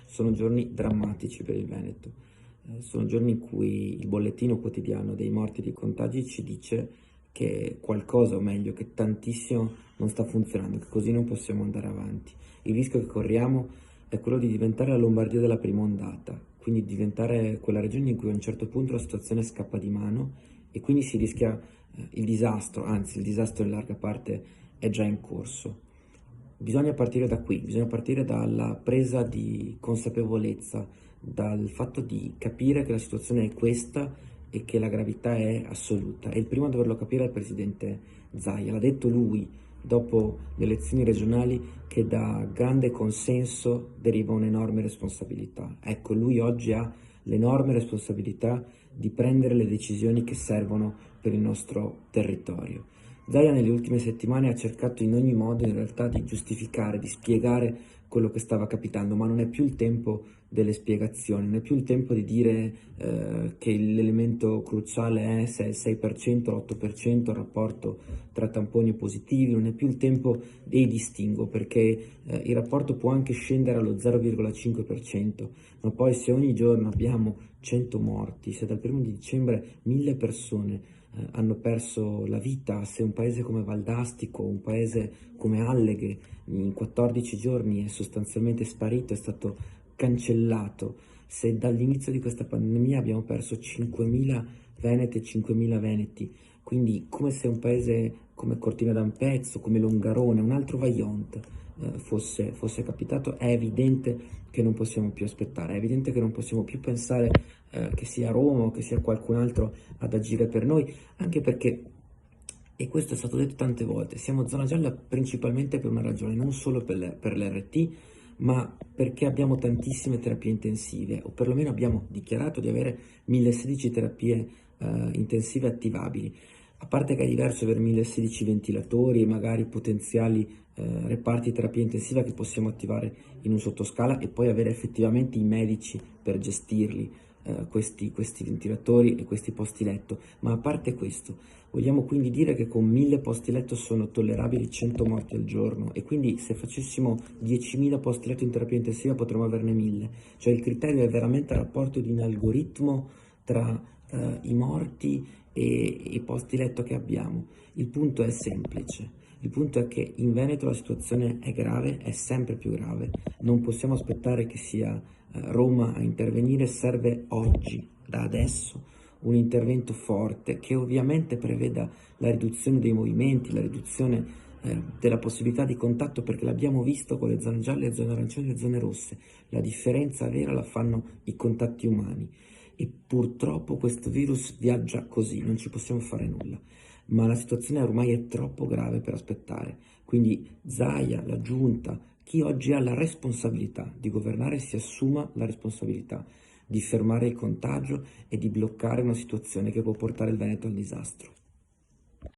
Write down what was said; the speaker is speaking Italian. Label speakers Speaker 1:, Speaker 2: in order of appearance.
Speaker 1: Sono giorni drammatici per il Veneto. Sono giorni in cui il bollettino quotidiano dei morti e dei contagi ci dice che qualcosa, o meglio, che tantissimo non sta funzionando, che così non possiamo andare avanti. Il rischio che corriamo è quello di diventare la Lombardia della prima ondata, quindi diventare quella regione in cui a un certo punto la situazione scappa di mano e quindi si rischia il disastro, anzi il disastro in larga parte è già in corso. Bisogna partire da qui, bisogna partire dalla presa di consapevolezza, dal fatto di capire che la situazione è questa e che la gravità è assoluta. E il primo a doverlo capire è il presidente Zaia. L'ha detto lui dopo le elezioni regionali che da grande consenso deriva un'enorme responsabilità. Ecco, lui oggi ha l'enorme responsabilità di prendere le decisioni che servono per il nostro territorio. Zaia nelle ultime settimane ha cercato in ogni modo in realtà di giustificare, di spiegare quello che stava capitando, ma non è più il tempo delle spiegazioni, non è più il tempo di dire che l'elemento cruciale è se è il 6%, l'8%, il rapporto tra tamponi positivi, non è più il tempo dei distinguo, perché il rapporto può anche scendere allo 0,5%, ma poi se ogni giorno abbiamo 100 morti, se dal 1 di dicembre 1000 persone hanno perso la vita, se un paese come Valdastico, un paese come Alleghe in 14 giorni è sostanzialmente sparito, è stato cancellato, se dall'inizio di questa pandemia abbiamo perso 5.000 venete e 5.000 veneti, quindi come se un paese come Cortina d'Ampezzo, come Longarone, un altro Vajont fosse capitato, è evidente che non possiamo più aspettare, è evidente che non possiamo più pensare che sia Roma o che sia qualcun altro ad agire per noi, anche perché, e questo è stato detto tante volte, siamo zona gialla principalmente per una ragione, non solo per l'RT, ma perché abbiamo tantissime terapie intensive, o perlomeno abbiamo dichiarato di avere 1016 terapie intensive attivabili. A parte che è diverso avere 1016 ventilatori e magari potenziali reparti di terapia intensiva che possiamo attivare in un sottoscala e poi avere effettivamente i medici per gestirli, questi ventilatori e questi posti letto. Ma a parte questo, vogliamo quindi dire che con 1000 posti letto sono tollerabili 100 morti al giorno e quindi se facessimo 10.000 posti letto in terapia intensiva potremmo averne 1000. Cioè il criterio è veramente il rapporto di un algoritmo tra i morti e i posti letto che abbiamo. Il punto è semplice. Il punto è che in Veneto la situazione è grave, è sempre più grave, non possiamo aspettare che sia Roma a intervenire, serve oggi, da adesso, un intervento forte che ovviamente preveda la riduzione dei movimenti, la riduzione della possibilità di contatto, perché l'abbiamo visto con le zone gialle, le zone arancioni e le zone rosse. La differenza vera la fanno i contatti umani e purtroppo questo virus viaggia così, non ci possiamo fare nulla. Ma la situazione ormai è troppo grave per aspettare. Quindi Zaia, la giunta, chi oggi ha la responsabilità di governare si assuma la responsabilità di fermare il contagio e di bloccare una situazione che può portare il Veneto al disastro.